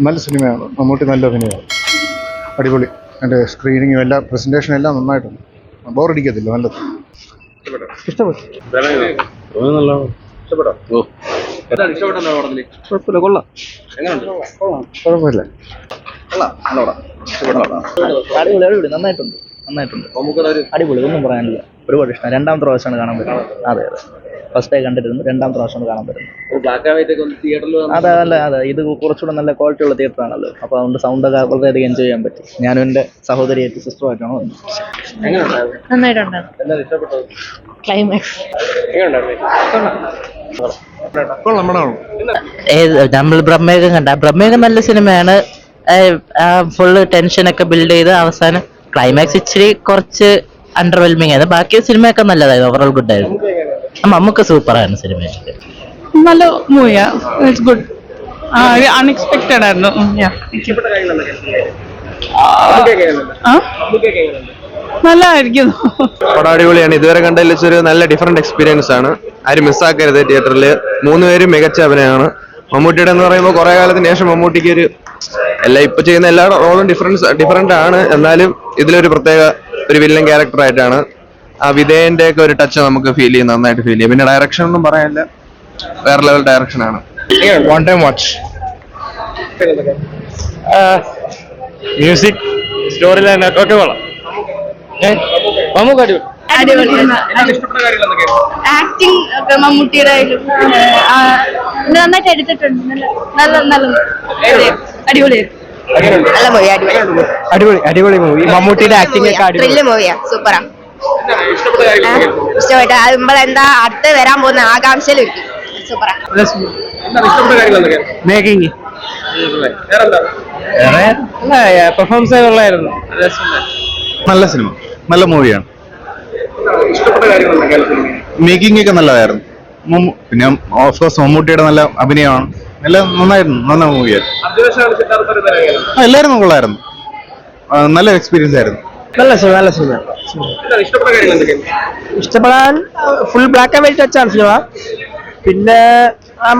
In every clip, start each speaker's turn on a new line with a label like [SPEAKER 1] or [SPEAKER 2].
[SPEAKER 1] നല്ല സിനിമയാണ്. മമ്മൂട്ടി നല്ല അഭിനയമാണ്. അടിപൊളി. അതിൻ്റെ സ്ക്രീനിങ്ങും എല്ലാം പ്രസൻറ്റേഷനും എല്ലാം നന്നായിട്ടുണ്ട്. ബോറടിക്കത്തില്ല. നല്ലത്. ഇഷ്ടപ്പെട്ടു. കുഴപ്പമില്ല. കൊള്ളാം. കുഴപ്പമില്ല.
[SPEAKER 2] അടിപൊളി. നന്നായിട്ടുണ്ട്. അടിപൊളി. ഒന്നും പറയാനില്ല. ഒരുപാട് ഇഷ്ടം. രണ്ടാമത്തെ പ്രാവശ്യമാണ് കാണാൻ പറ്റുന്നത്. അതെ. ഫസ്റ്റ് ഡേ കണ്ടിരുന്നു. രണ്ടാമത്തെ പ്രാവശ്യമാണ് കാണാൻ പറ്റുന്നത്. അതെ. ഇത് കുറച്ചുകൂടെ നല്ല ക്വാളിറ്റി ഉള്ള തിയേറ്റർ ആണല്ലോ. അപ്പോൾ അതുകൊണ്ട് സൗണ്ടൊക്കെ വളരെയധികം എൻജോയ് ചെയ്യാൻ പറ്റും. ഞാനും എൻ്റെ സഹോദരിയായിട്ട് സിസ്റ്ററുമായിട്ടാണ് വന്നത്.
[SPEAKER 3] നന്നായിട്ടുണ്ട്. ക്ലൈമാക്സ്
[SPEAKER 4] നമ്മൾ ബ്രഹ്മേകം കണ്ട ബ്രഹ്മേകം നല്ല സിനിമയാണ്. ഫുള്ള് ടെൻഷനൊക്കെ ബിൽഡ് ചെയ്ത് അവസാനം ക്ലൈമാക്സ് ഇച്ചിരി കുറച്ച് അണ്ടർവെൽമിങ് ആയിരുന്നു. ബാക്കി സിനിമയൊക്കെ നല്ലതായിരുന്നു. ഓവറോൾ ഗുഡ് ആയിരുന്നു. നമുക്ക് സൂപ്പറാണ് സിനിമ.
[SPEAKER 3] നല്ല മൂവിയാ. It's good. അൺഎക്സ്പെക്റ്റഡ് ആയിരുന്നു. നല്ലതായിരിക്കുന്നു.
[SPEAKER 5] പടം അടിപൊളിയാണ്. ഇതുവരെ കണ്ടതിൽ വെച്ചൊരു നല്ല ഡിഫറെന്റ് എക്സ്പീരിയൻസ് ആണ്. ആരും മിസ്സാക്കരുത്. തിയേറ്ററിൽ 3 പേരും മികച്ച അഭിനയമാണ്. മമ്മൂട്ടിയുടെ എന്ന് പറയുമ്പോൾ കുറെ കാലത്തിന് ശേഷം മമ്മൂട്ടിക്ക് ഇപ്പൊ ചെയ്യുന്ന എല്ലാ റോളും ഡിഫറെന്റ് ആണ്. എന്നാലും ഇതിലൊരു പ്രത്യേക ഒരു വില്ലൻ ക്യാരക്ടർ ആയിട്ടാണ്. ആ വിധേയന്റെ ഒക്കെ ഒരു ടച്ച് നമുക്ക് നന്നായിട്ട് ഫീൽ ചെയ്യും. പിന്നെ ഡയറക്ഷൻ ഒന്നും പറയാനില്ല. വേറെ ലെവൽ ഡയറക്ഷൻ ആണ്.
[SPEAKER 1] One time watch. Music, story line ഒക്കെ കൊള്ളാം.
[SPEAKER 3] ആക്ടിങ് ഒക്കെ മമ്മൂട്ടിയുടെ നന്നായിട്ട് എടുത്തിട്ടുണ്ട്.
[SPEAKER 2] അടിപൊളി മൂവി. മമ്മൂട്ടിയുടെ ആക്ടിംഗ് ഒക്കെ
[SPEAKER 6] ത്രില്ല് മൂവിയാ. സൂപ്പറാ. ഇഷ്ടപ്പെട്ടു. നമ്മളെന്താ അടുത്ത് വരാൻ പോകുന്ന ആകാംക്ഷയിലിരിക്കും. സൂപ്പറാ.
[SPEAKER 2] മേക്കിംഗ് പെർഫോമൻസ് കൊള്ളായിരുന്നു.
[SPEAKER 1] നല്ല സിനിമ. നല്ല മൂവിയാണ്. മേക്കിംഗ് ഒക്കെ നല്ലതായിരുന്നു. പിന്നെ ഓഫ്കോഴ്സ് മമ്മൂട്ടിയുടെ നല്ല അഭിനയമാണ്. എല്ലാം നന്നായിരുന്നു. നല്ല മൂവിയായിരുന്നു. എല്ലാവരും കൊള്ളായിരുന്നു. നല്ല എക്സ്പീരിയൻസ് ആയിരുന്നു.
[SPEAKER 2] നല്ല സിനിമ. ഇഷ്ടപ്പെടാൻ ഫുൾ ബ്ലാക്ക് ആൻഡ് വൈറ്റ് ടച്ചാണ് സിനിമ. പിന്നെ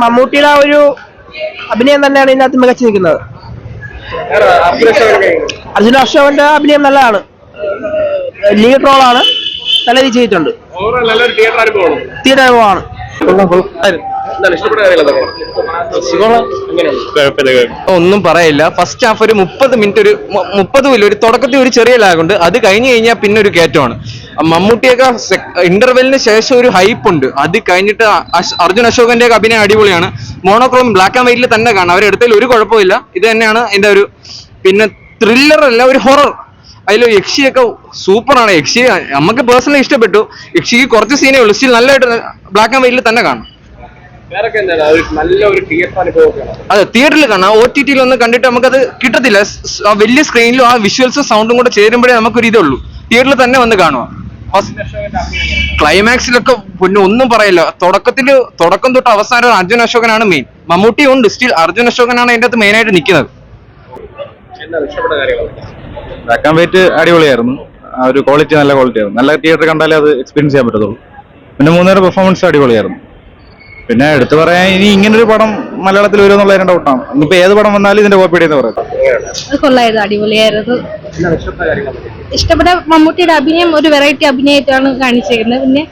[SPEAKER 2] മമ്മൂട്ടിയുടെ ഒരു അഭിനയം തന്നെയാണ് ഇതിനകത്ത് മികച്ചു നിൽക്കുന്നത്. അർജുന അശോകന്റെ അഭിനയം നല്ലതാണ്. ലീഡ് റോളാണ്. നല്ല രീതി ചെയ്തിട്ടുണ്ട്. തിയേറ്റർ അനുഭവമാണ്.
[SPEAKER 5] ഒന്നും പറയില്ല. ഫസ്റ്റ് ഹാഫ് ഒരു 30 മിനിറ്റ് ഒരു തുടക്കത്തിൽ ഒരു ചെറിയ ലാഗുണ്ട്. അത് കഴിഞ്ഞു കഴിഞ്ഞാൽ പിന്നെ ഒരു കയറ്റമാണ്. മമ്മൂട്ടിയൊക്കെ ഇന്റർവെല്ലിന് ശേഷം ഒരു ഹൈപ്പ് ഉണ്ട്. അത് കഴിഞ്ഞിട്ട് അർജുൻ അശോകന്റെ ഒക്കെ അഭിനയം അടിപൊളിയാണ്. മോണോക്രോം ബ്ലാക്ക് ആൻഡ് വൈറ്റിൽ തന്നെ കാണാം. അവരെടുത്തതിൽ ഒരു കുഴപ്പമില്ല. ഇത് തന്നെയാണ് എന്റെ ഒരു. പിന്നെ ത്രില്ലർ അല്ല, ഒരു ഹൊറർ. അതിൽ യക്ഷിയൊക്കെ സൂപ്പറാണ്. യക്ഷി നമുക്ക് പേഴ്സണലി ഇഷ്ടപ്പെട്ടു. യക്ഷിക്ക് കുറച്ച് സീനേ ഉള്ളൂ. സ്റ്റിൽ നല്ലതായിട്ട് ബ്ലാക്ക് ആൻഡ് വൈറ്റിൽ തന്നെ കാണാം. അതെ, തിയേറ്ററിൽ കാണാം. OTT ഒന്നും കണ്ടിട്ട് നമുക്കത് കിട്ടത്തില്ല. വലിയ സ്ക്രീനിലും ആ വിഷ്വൽസും സൗണ്ടും കൂടെ ചേരുമ്പോഴേ നമുക്കൊരു ഇതുള്ളൂ. തിയേറ്ററിൽ തന്നെ വന്ന് കാണുക. ക്ലൈമാക്സിലൊക്കെ പിന്നെ ഒന്നും പറയില്ല. തുടക്കം തൊട്ട് അവസാനം അർജുൻ അശോകനാണ് മെയിൻ. മമ്മൂട്ടിയും ഉണ്ട്. സ്റ്റിൽ അർജുൻ അശോകനാണ് അതിൻ്റെ അകത്ത് മെയിൻ ആയിട്ട് നിൽക്കുന്നത്.
[SPEAKER 1] ബ്ലാക്ക് ആൻഡ് വൈറ്റ് അടിപൊളിയായിരുന്നു. ആ ഒരു ക്വാളിറ്റി നല്ല ക്വാളിറ്റി ആയിരുന്നു. നല്ല തിയേറ്റർ കണ്ടാലേ അത് എക്സ്പീരിയൻസ് ചെയ്യാൻ പറ്റത്തുള്ളൂ. പിന്നെ 3 പേരുടെ പെർഫോമൻസ് അടിപൊളിയായിരുന്നു. പിന്നെ എടുത്തു പറയാൻ ഇനി ഇങ്ങനൊരു പടം മലയാളത്തിൽ വരുമെന്നുള്ള ഡൗട്ടാണ്. ഇനിയിപ്പോ ഏത് പടം വന്നാലും ഇതിന്റെ കോപ്പി എന്ന് പറയുന്നത്.
[SPEAKER 3] കൊള്ളായിരുന്നു. അടിപൊളിയായിരുന്നു. ഇഷ്ടപ്പെട്ട മമ്മൂട്ടിയുടെ അഭിനയം ഒരു വെറൈറ്റി അഭിനയമായിട്ടാണ് കാണിച്ചിരിക്കുന്നത്. പിന്നെ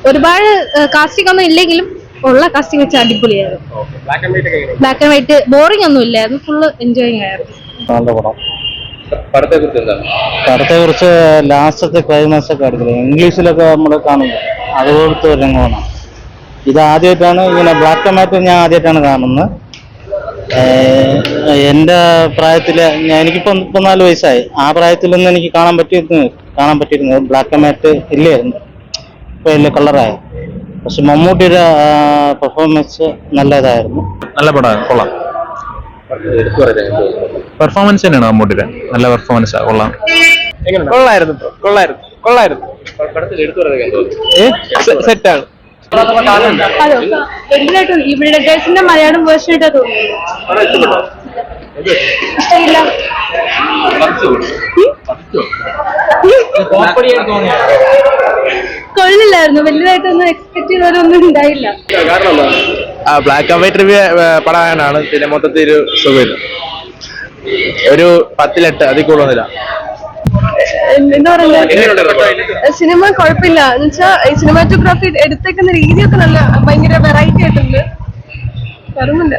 [SPEAKER 3] ഒരുപാട് കാസ്റ്റിംഗ് ഒന്നും ഇല്ലെങ്കിലും ഉള്ള കാസ്റ്റിംഗ് വെച്ച് അടിപൊളിയായിരുന്നു. ബ്ലാക്ക് ആൻഡ് വൈറ്റ് ബോറിംഗ് ഒന്നും ഇല്ലായിരുന്നു. ഫുള്ള് എൻജോയിങ് ആയിരുന്നു.
[SPEAKER 2] നല്ല പടം. പടത്തെ കുറിച്ച് ലാസ്റ്റത്തെ ക്ലൈമാക്സ് ഒക്കെ അടിപൊളി. ഇംഗ്ലീഷിലൊക്കെ നമ്മൾ കാണുന്നത് അതുപോലത്തെ ഒരു രംഗമാണ്. ഇത് ആദ്യമായിട്ടാണ് ഇങ്ങനെ ബ്ലാക്ക് ആൻഡ് വൈറ്റ് ഞാൻ ആദ്യമായിട്ടാണ് കാണുന്നത്. എൻ്റെ പ്രായത്തിൽ എനിക്കിപ്പോൾ 34 വയസ്സായി. ആ പ്രായത്തിലൊന്നും എനിക്ക് കാണാൻ പറ്റിയിരുന്നത് ബ്ലാക്ക് ആൻഡ് വൈറ്റ് ഇല്ലായിരുന്നു. ഇപ്പോൾ വലിയ കളറായി. പക്ഷെ മമ്മൂട്ടിയുടെ പെർഫോമൻസ് നല്ലതായിരുന്നു.
[SPEAKER 1] നല്ല പടമാണ്. കൊള്ളാം. പെർഫോമൻസ് തന്നെയാണ് മമ്മൂട്ടിയുടെ. നല്ല പെർഫോമൻസ്. കൊള്ളായിരുന്നു.
[SPEAKER 2] സെറ്റാണ്.
[SPEAKER 3] ഇവിടെ ഡ്രസ്സിന്റെ മലയാളം വേർഷൻ ഇട്ടാ തോന്നുന്നു. ഇഷ്ടമില്ല. കൊള്ളില്ലായിരുന്നു. വലുതായിട്ടൊന്നും എക്സ്പെക്ട് ചെയ്തവരൊന്നും ഉണ്ടായില്ല.
[SPEAKER 1] ബ്ലാക്ക് ആൻഡ് വൈറ്റ് റിവ്യൂ പടമായാണ്. പിന്നെ മൊത്തത്തിൽ ഒരു സുഖമില്ല. ഒരു 10-8 അതിൽ കൂടുതലില്ല.
[SPEAKER 3] എന്താ പറയുക, സിനിമ കുഴപ്പമില്ല എന്ന് വെച്ചാൽ സിനിമാറ്റോഗ്രാഫി എടുത്തേക്കുന്ന രീതിയൊക്കെ നല്ല ഭയങ്കര വെറൈറ്റി ആയിട്ടുണ്ട്. പറയുന്നുണ്ട്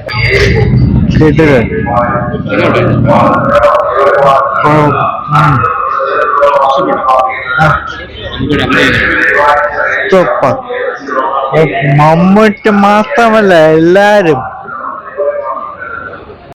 [SPEAKER 2] മമ്മൂട്ടി മാത്രമല്ല എല്ലാരും